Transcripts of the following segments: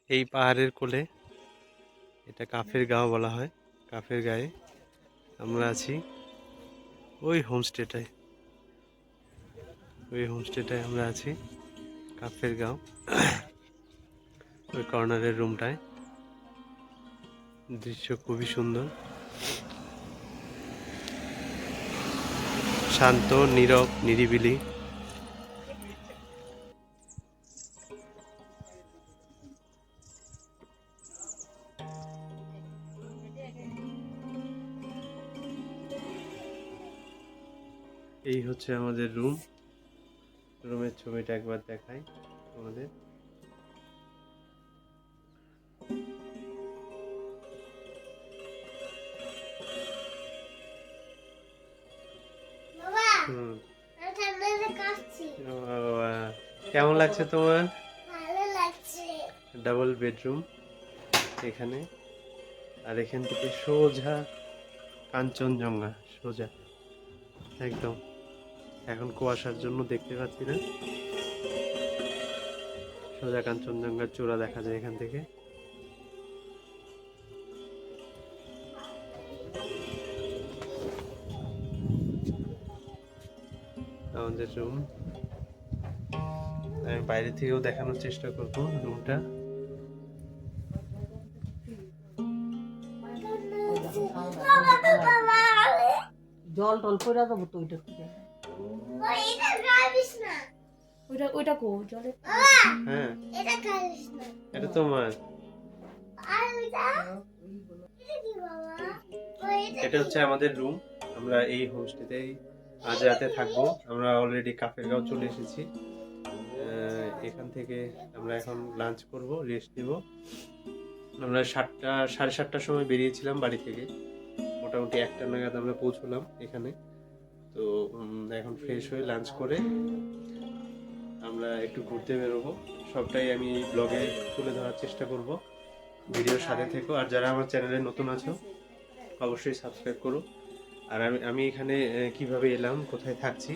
এই পাহাড়ের কোলে, এটা কাফের গাঁও বলা হয়। কাফের গায়ে আমরা আছি। ওই হোমস্টেটায় আমরা আছি, কাফের গাঁও। ওই কর্নারের রুমটায় দৃশ্য খুবই সুন্দর, শান্ত, নীরব, নিরিবিলি। এই হচ্ছে আমাদের রুমের ছবিটা একবার দেখাই আমাদের। কেমন লাগছে তোমার? ভালো লাগছে। ডাবল বেডরুম এখানে, আর এখান থেকে সোজা কাঞ্চনজঙ্ঘা, সোজা একদম। এখন কুয়াশার জন্য দেখতে পাচ্ছি না, সোজা কাঞ্চনজঙ্ঘার চূড়া দেখা যায় এখান থেকে। আমাদের রুম, আমি বাইরে থেকেও দেখানোর চেষ্টা করবো রুমটা। জল টল পড়া যাবো তো ওইটা থেকে। ওইটা কো জলে। হ্যাঁ, এটা তোমার। এটা হচ্ছে আমাদের রুম। আমরা এই হোমস্টেতেই আজ রাতে থাকবো। আমরা অলরেডি কাফের গাঁও চলে এসেছি। এখান থেকে আমরা এখন লাঞ্চ করব, রেস্ট নেব। আমরা 7:30 সময় বেরিয়েছিলাম বাড়ি থেকে, মোটামুটি 1টা নাগাদ আমরা পৌঁছলাম এখানে। তো এখন ফ্রেশ হয়ে লাঞ্চ করে আমরা একটু ঘুরতে বেরোবো। সবটাই আমি ব্লগে তুলে ধরার চেষ্টা করব। ভিডিওর সাথে থেকো, আর যারা আমার চ্যানেলে নতুন আছো অবশ্যই সাবস্ক্রাইব করো। আর আমি এখানে কিভাবে এলাম, কোথায় থাকছি,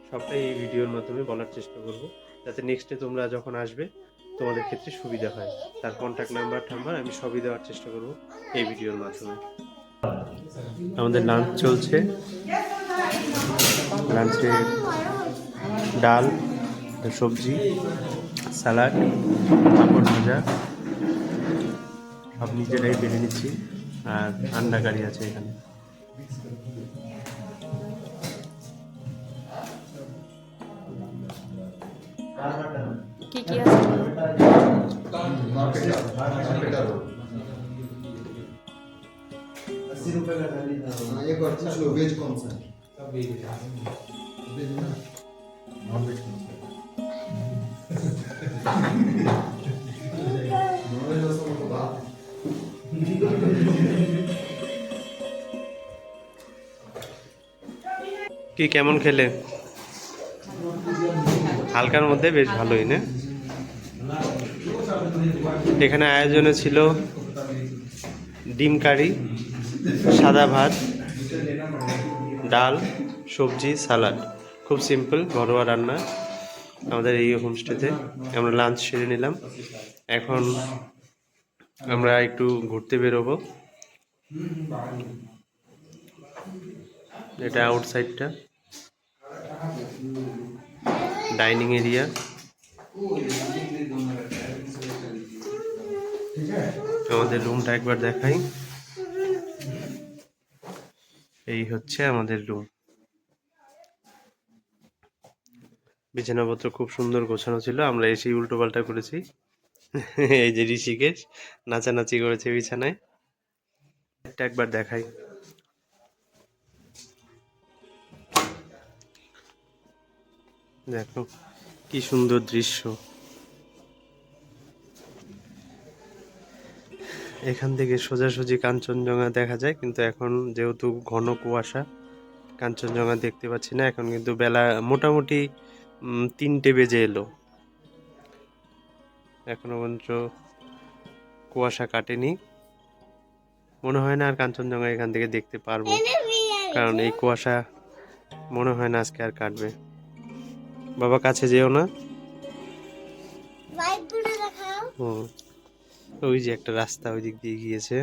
সবটাই এই ভিডিওর মাধ্যমে বলার চেষ্টা করব, যাতে নেক্সটে তোমরা যখন আসবে তোমাদের ক্ষেত্রে সুবিধা হয়। তার কন্ট্যাক্ট নাম্বার আমি সবই দেওয়ার চেষ্টা করব এই ভিডিওর মাধ্যমে। আমাদের লাঞ্চ চলছে। লাঞ্চে ডাল, সবজি, স্যালাড, পাঁপড় ভাজা সব নিজেরাই বেড়ে নিচ্ছি, আর আন্ডা কারি আছে এখানে। কি কি আছে? एक और पूछ लो वेज कौन सा है? सब वेज है। वेज ना नॉन वेज कौन सा है? नॉन वेज तो तो बात কি কেমন খেলে? হালকার মধ্যে বেশ ভালোই না? এখানে আয়োজনে ছিল ডিম কারি, সাদা ভাত, ডাল, সবজি, সালাড। খুব সিম্পল ঘরোয়া রান্না আমাদের এই হোমস্টেতে। আমরা লাঞ্চ সেরে নিলাম, এখন আমরা একটু ঘুরতে বেরোবো। এটা আউটসাইডটা, ডাইনিং এরিয়া। আমাদের রুমটা একবার দেখাই। এই হচ্ছে আমাদের রুম। বিছানাপত্র খুব সুন্দর গোছানো ছিল, আমরা এসেই উল্টো পাল্টা করেছি। এই যে ঋষিকেশ নাচানাচি করেছে বিছানায়। এটা একবার দেখাই। দেখো কি সুন্দর দৃশ্য। এখান থেকে সোজাসুজি কাঞ্চনজঙ্ঘা দেখা যায়, কিন্তু এখন যেহেতু ঘন কুয়াশা কাঞ্চনজঙ্ঘা দেখতে পাচ্ছি না। এখন কিন্তু বেলা মোটামুটি 3টে বেজে এলো, এখনো পর্যন্ত কুয়াশা কাটেনি। মনে হয় না আর কাঞ্চনজঙ্ঘা এখান থেকে দেখতে পারবো, কারণ এই কুয়াশা মনে হয় না আজকে আর কাটবে। বাবা কাছে যেও না। হুম, ওই যে একটা রাস্তা ওই দিক দিয়ে গিয়েছে,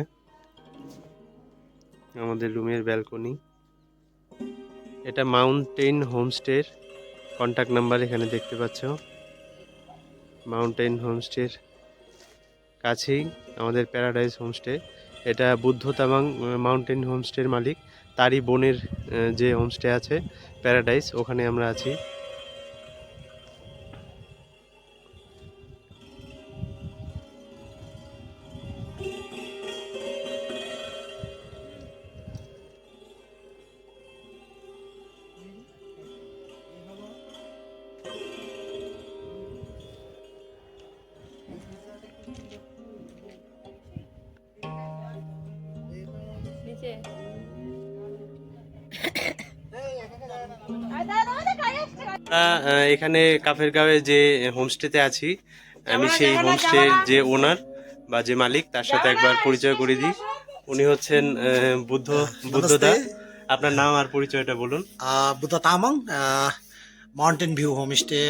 আমাদের রুমের ব্যালকনি। এটা মাউন্টেন হোমস্টের কন্ট্যাক্ট নাম্বার এখানে দেখতে পাচ্ছ। মাউন্টেন হোমস্টের কাছেই আমাদের প্যারাডাইস হোমস্টে। এটা বুদ্ধ তামাং মাউন্টেন হোমস্টের মালিক, তারই বোনের যে হোমস্টে আছে প্যারাডাইস, ওখানে আমরা আছি। নিচে আমরা এখানে কাফের গাঁওয়ে যে হোমস্টেতে আছি, আমি সেই হোমস্টের যে ওনার বা যে মালিক তার সাথে একবার পরিচয় করে দিই। উনি হচ্ছেন বুদ্ধদা। আপনার নাম আর পরিচয়টা বলুন। Buddha Tamang mountain view home stay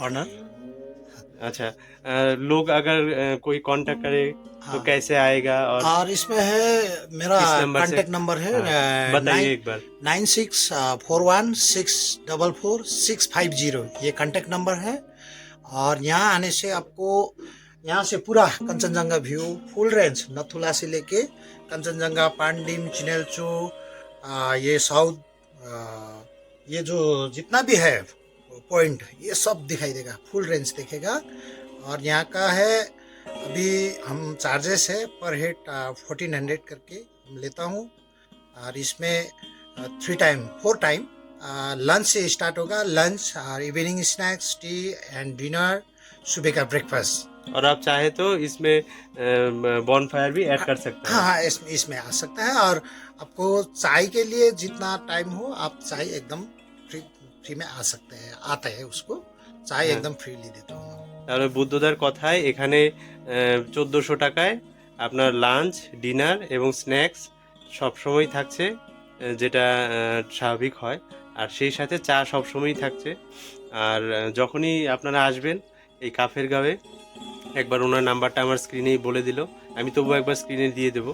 owner. अच्छा, लोग अगर कोई कांटेक्ट करे तो हाँ। कैसे आएगा और इसमें है मेरा किस नंबर से? कांटेक्ट नंबर है हाँ, बताइए एक बार। 9641641650। ये कांटेक्ट नंबर है। और यहाँ आने से आपको यहाँ से पूरा कंचनजंगा व्यू फुल रेंज नथुला से लेके कंचनजंगा, पांडिम, चिनेलचू, ये साउथ, ये जो जितना भी है पॉइंट ये सब दिखाई देगा, फुल रेंज दिखेगा। और यहाँ का है अभी हम चार्जेस है पर हेड 1400 करके हम लेता हूँ। और इसमें 4 टाइम लंच से स्टार्ट होगा, लंच और evening snacks, T and dinner, सुबह का ब्रेकफास्ट। और आप चाहे तो इसमें बॉनफायर भी ऐड कर सकते हैं। हाँ हाँ, इसमें आ सकता है। और आपको चाय के लिए जितना टाइम हो आप चाय एकदम फ्री में आ सकते हैं, आता है उसको चाय हाँ। एकदम फ्रीली देता हूँ। তাহলে বুদ্ধদার কথায় এখানে 1400 টাকায় আপনার লাঞ্চ, ডিনার এবং স্ন্যাক্স সবসময় থাকছে, যেটা স্বাভাবিক হয়। আর সেই সাথে চা সবসময়ই থাকছে। আর যখনই আপনারা আসবেন এই কাফের গাঁওয়ে, একবার ওনার নাম্বারটা আমার স্ক্রিনেই বলে দিল, আমি তবুও একবার স্ক্রিনে দিয়ে দেবো।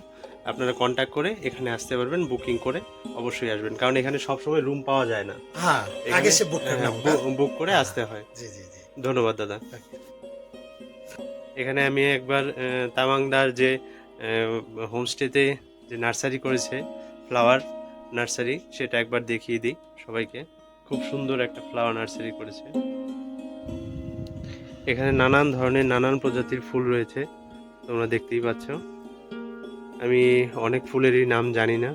আপনারা কন্ট্যাক্ট করে এখানে আসতে পারবেন, বুকিং করে অবশ্যই আসবেন, কারণ এখানে সবসময় রুম পাওয়া যায় না। हाँ, आगे से बुक करना होगा। বুক করে আসতে হয়। जी जी जी। ধন্যবাদ দাদা। এখানে আমি একবার তামাংদার যে হোমস্টেতে যে নার্সারি করেছে, ফ্লাওয়ার নার্সারি, সেটা একবার দেখিয়ে দিই সবাইকে। খুব সুন্দর একটা ফ্লাওয়ার নার্সারি করেছে। এখানে নানান ধরনের নানান প্রজাতির ফুল রয়েছে, তোমরা দেখতেই পাচ্ছ। আমি অনেক ফুলেরই নাম জানি না,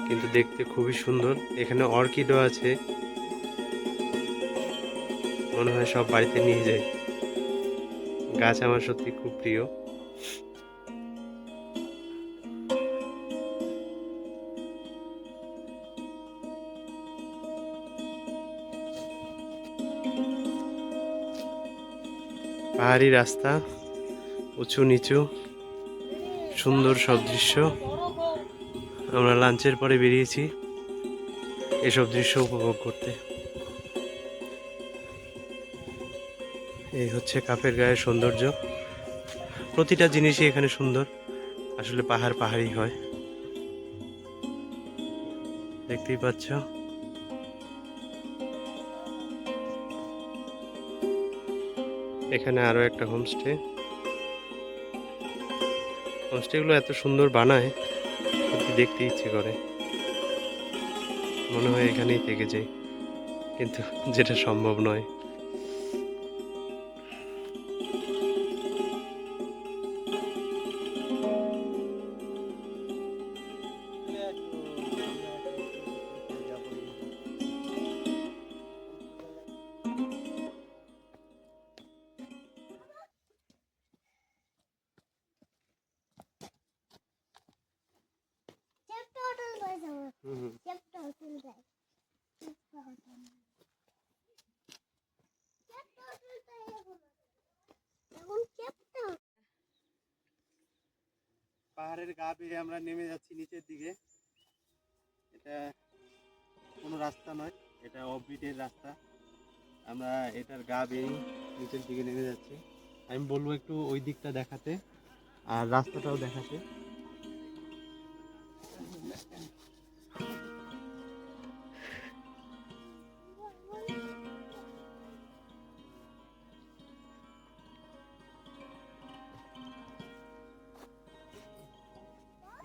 কিন্তু দেখতে খুবই সুন্দর। এখানে অর্কিডও আছে, মনে হয় সব বাড়িতে নিয়ে যায়। গাছ আমার সত্যি খুব প্রিয়। পাহাড়ি রাস্তা, উঁচু নিচু, সুন্দর সব দৃশ্য। আমরা লাঞ্চের পরে বেরিয়েছি এসব দৃশ্য উপভোগ করতে। এই হচ্ছে কাফের গাঁয়ের সৌন্দর্য। প্রতিটা জিনিসই এখানে সুন্দর। আসলে পাহাড় পাহাড়ই হয়, দেখতেই পাচ্ছ। এখানে আরো একটা হোমস্টে। হোমস্টেগুলো এত সুন্দর বানায়, সত্যি দেখতে ইচ্ছে করে, মনে হয় এখানেই থেকে যাই, কিন্তু যেটা সম্ভব নয়। পাহাড়ের গা বেয়ে আমরা নেমে যাচ্ছি নিচের দিকে। এটা কোনো রাস্তা নয়, এটা অফবিটের রাস্তা। আমরা এটার গা বেয়ে নিচের দিকে নেমে যাচ্ছি। আমি বলবো একটু ওই দিকটা দেখাতে আর রাস্তাটাও দেখাতে।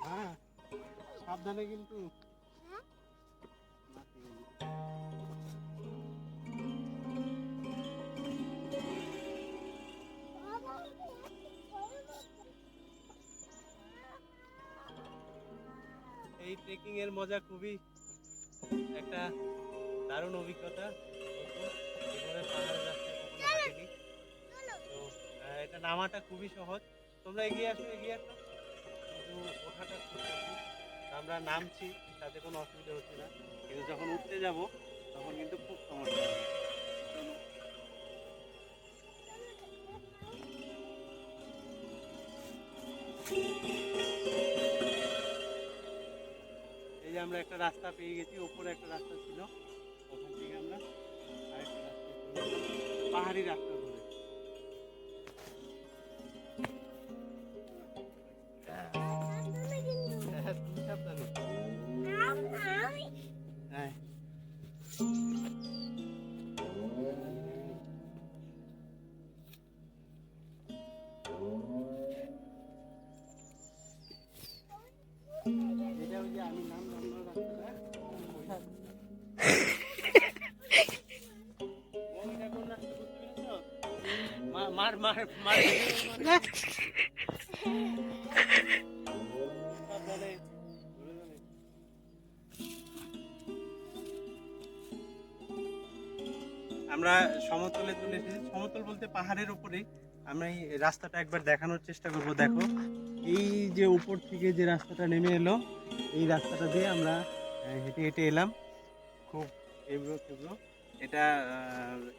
হ্যাঁ, সাবধানে কিন্তু। এই ট্রেকিং এর মজা খুবই একটা দারুণ অভিজ্ঞতা। এভাবে পাহাড়ের রাস্তায় কখনো হাঁটিনি। তো এটা নামাটা খুবই সহজ। তোমরা এগিয়ে আসো, এগিয়ে আসো। কিন্তু ওঠাটা খুব কঠিন। আমরা নামছি, তাতে কোনো অসুবিধা হচ্ছে না, কিন্তু যখন উঠতে যাব তখন কিন্তু খুব সমস্যা হবে। চলো। এই যে আমরা একটা রাস্তা পেয়ে গেছি, ওপরে একটা রাস্তা ছিল, ওখান থেকে আমরা আরেকটা রাস্তা চলে গেলাম, পাহাড়ি রাস্তা ধরে। হ্যাঁ, তুমি সাবধানে। হ্যাঁ। এটা ওই যে আমি নামলাম না রাস্তাটা, ওইটা। ওইটা কোন রাস্তা বুঝতে পেরেছো? মার মার মার। সাবধানে, ঘুরে যাবে। আমরা সমতলে চলে এসেছি। সমতল বলতে পাহাড়ের উপরেই। আমরা এই রাস্তাটা একবার দেখানোর চেষ্টা করব। দেখো, এই যে উপর থেকে যে রাস্তাটা নেমে এলো, এই রাস্তাটা দিয়ে আমরা হেঁটে হেঁটে এলাম। খুব এবড়ো খেবড়ো। এটা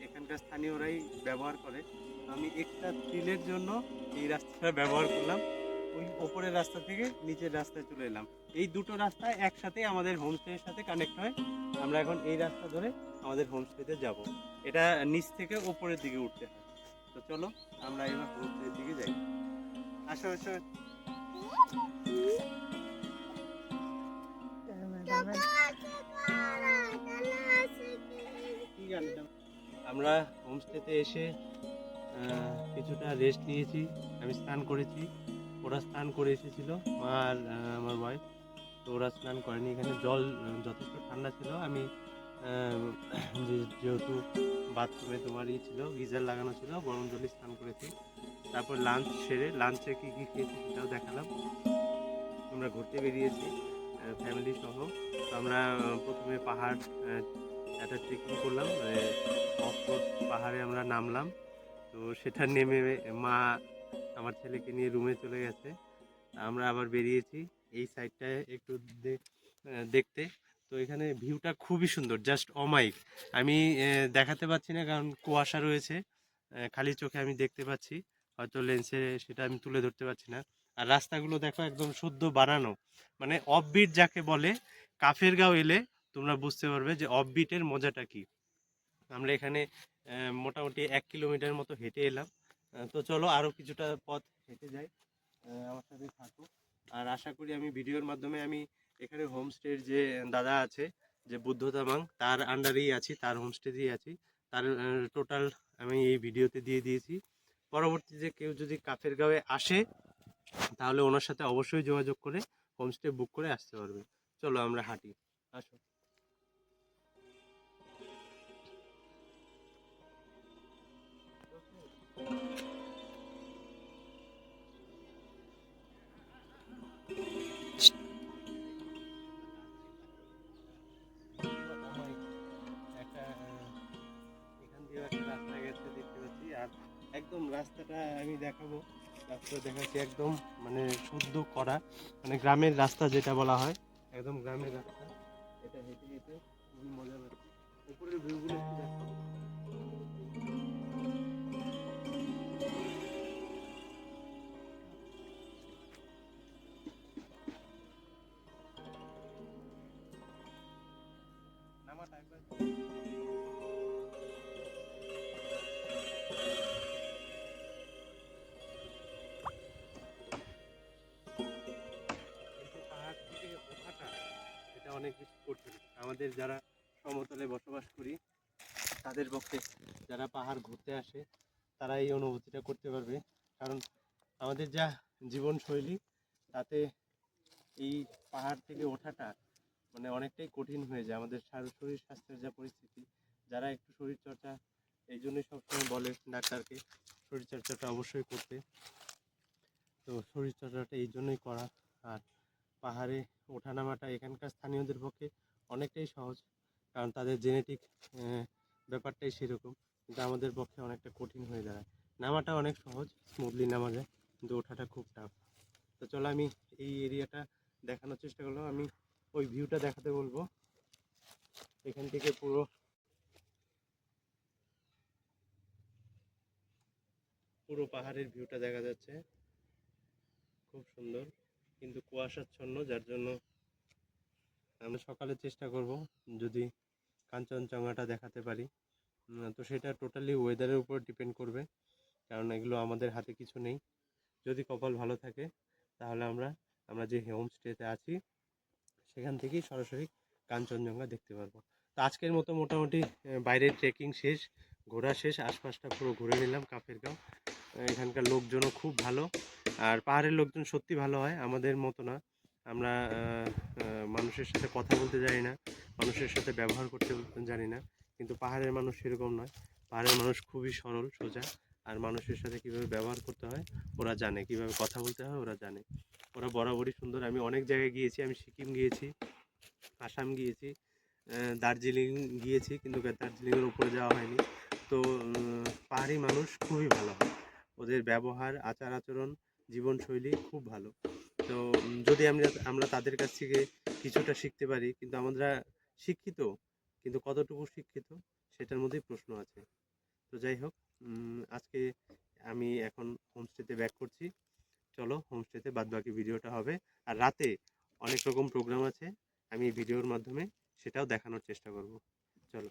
এখানকার স্থানীয়রাই ব্যবহার করে। আমি একটা থ্রিলের জন্য এই রাস্তাটা ব্যবহার করলাম। ওই ওপরের রাস্তা থেকে নিচের রাস্তায় চলে এলাম। এই দুটো রাস্তা একসাথে আমাদের হোমস্টের সাথে কানেক্ট হয়। আমরা এখন এই রাস্তা ধরে আমাদের হোমস্টেতে যাব। এটা নিচ থেকে ওপরের দিকে উঠতে হয়। তো চলো আমরা এবার হোমস্টের দিকে যাই। আসো আসো। আমরা হোমস্টেতে এসে কিছুটা রেস্ট নিয়েছি। আমি স্নান করেছি, ওরা স্নান করে এসেছিল, মা আর আমার ওয়াইফ। তো ওরা স্নান করেনি। এখানে জল যথেষ্ট ঠান্ডা ছিল। আমি যেহেতু বাথরুমে তোমার ছিল, গিজার লাগানো ছিল, গরম জলে স্নান করেছি। তারপর লাঞ্চ সেরে, লাঞ্চে কী কী খেয়েছি সেটাও দেখালাম। আমরা ঘুরতে বেরিয়েছি ফ্যামিলি সহ। তো আমরা প্রথমে পাহাড় একটা ট্রেকিং করলাম, অফ রোড পাহাড়ে আমরা নামলাম। তো সেটা নেমে মা আমার ছেলেকে নিয়ে রুমে চলে গেছে। আমরা আবার বেরিয়েছি এই সাইডটায় একটু দেখতে। তো এখানে ভিউটা খুবই সুন্দর, জাস্ট অমাইক। আমি দেখাতে পাচ্ছি না কারণ কুয়াশা রয়েছে, খালি চোখে আমি দেখতে পাচ্ছি, হয়তো লেন্সে সেটা আমি তুলে ধরতে পারছি না। আর রাস্তাগুলো দেখো একদম শুদ্ধ বানানো, মানে অফবিট যাকে বলে। কাফেরগাঁও এলে তোমরা বুঝতে পারবে যে অফবিটের মজাটা কি। আমরা এখানে মোটামুটি 1 কিলোমিটার মতো হেঁটে এলাম। তো চলো আরও কিছুটা পথ হেঁটে যাই, আমার সাথে থাকো। আর আশা করি আমি ভিডিওর মাধ্যমে আমি এখানে হোমস্টের যে দাদা আছে, যে বুদ্ধ তামাং, তার আন্ডারেই আছি, তার হোমস্টেতেই আছি। তার টোটাল আমি এই ভিডিওতে দিয়ে দিয়েছি। পরবর্তীতে কেউ যদি কাফেরগাঁওয়ে আসে তাহলে ওনার সাথে অবশ্যই যোগাযোগ করে হোমস্টে বুক করে আসতে পারবে। চলো আমরা হাঁটি, আসো। একটা এখান দিয়ে একটা রাস্তা গেছে দেখতে পাচ্ছি। আর একদম রাস্তাটা আমি দেখাবো, রাস্তা দেখাচ্ছি একদম মানে শুদ্ধ করা, মানে গ্রামের রাস্তা যেটা বলা হয়, একদম গ্রামের রাস্তা। এটা হেঁটে হেঁটে খুবই মজা পাচ্ছি। উপরের ভিউগুলো একটু দেখো। নামাটা একবার আমাদের যারা সমতলে বসবাস করি তাদের পক্ষে, যারা পাহাড় ঘুরতে আসে তারা এই অনুভূতিটা করতে পারবে। কারণ আমাদের যা জীবনশৈলী তাতে এই পাহাড় থেকে ওঠাটা মানে অনেকটাই কঠিন হয়ে যায়। আমাদের শরীর স্বাস্থ্যের যা পরিস্থিতি, যারা একটু শরীরচর্চা, এই জন্যই সবসময় বলে ডাক্তারকে শরীরচর্চাটা অবশ্যই করতে। তো শরীরচর্চাটা এই জন্যই করা। আর পাহাড়ে ওঠানামাটা এখানকার স্থানীয়দের পক্ষে অনেকটাই সহজ, কারণ তাদের জেনেটিক ব্যাপারটাই সেরকম। কিন্তু আমাদের পক্ষে অনেকটা কঠিন হয়ে দাঁড়ায়। নামাটা অনেক সহজ, স্মুথলি নামা যায়, কিন্তু ওঠাটা খুব টাফ। তো চলো আমি এই এরিয়াটা দেখানোর চেষ্টা করলাম। আমি ওই ভিউটা দেখাতে বলবো। এখান থেকে পুরো পাহাড়ের ভিউটা দেখা যাচ্ছে, খুব সুন্দর, কিন্তু কুয়াশাচ্ছন্ন, যার জন্য আমরা সকালে চেষ্টা করব যদি কাঞ্চনজঙ্ঘাটা দেখাতে পারি। তো সেটা টোটালি ওয়েদারের উপর ডিপেন্ড করবে, কারণ এগুলো আমাদের হাতে কিছু নেই। যদি কপাল ভালো থাকে তাহলে আমরা যে হোমস্টেতে আছি সেখান থেকেই সরাসরি কাঞ্চনজঙ্ঘা দেখতে পারবো। তো আজকের মতো মোটামুটি বাইরের ট্রেকিং শেষ, ঘোরা শেষ, আশপাশটা পুরো ঘুরে নিলাম কাফেরগাঁও। এখানকার লোকজনও খুব ভালো, আর পাহাড়ের লোকজন সত্যি ভালো হয়, আমাদের মতো না। আমরা মানুষের সাথে কথা বলতে জানি না, মানুষের সাথে ব্যবহার করতে জানি না, কিন্তু পাহাড়ের মানুষ সেরকম নয়। পাহাড়ের মানুষ খুবই সরল সোজা, আর মানুষের সাথে কীভাবে ব্যবহার করতে হয় ওরা জানে, কীভাবে কথা বলতে হয় ওরা জানে। ওরা বরাবরই সুন্দর। আমি অনেক জায়গায় গিয়েছি, আমি সিকিম গিয়েছি, আসাম গিয়েছি, দার্জিলিং গিয়েছি, কিন্তু দার্জিলিংয়ের উপরে যাওয়া হয়নি। তো পাহাড়ি মানুষ খুবই ভালো হয়, ওদের ব্যবহার, আচার আচরণ, জীবনশৈলী খুব ভালো। তো যদি আমরা তাদের কাছ থেকে কিছুটা শিখতে পারি, কিন্তু আমরা শিক্ষিত, কিন্তু কতটুকু শিক্ষিত সেটার মধ্যেই প্রশ্ন আছে। তো যাই হোক, আজকে আমি এখন হোমস্টেতে ব্যাক করছি। চলো হোমস্টেতে বাদবাকি ভিডিওটা হবে, আর রাতে অনেক রকম প্রোগ্রাম আছে, আমি এই ভিডিওর মাধ্যমে সেটাও দেখানোর চেষ্টা করব। চলো।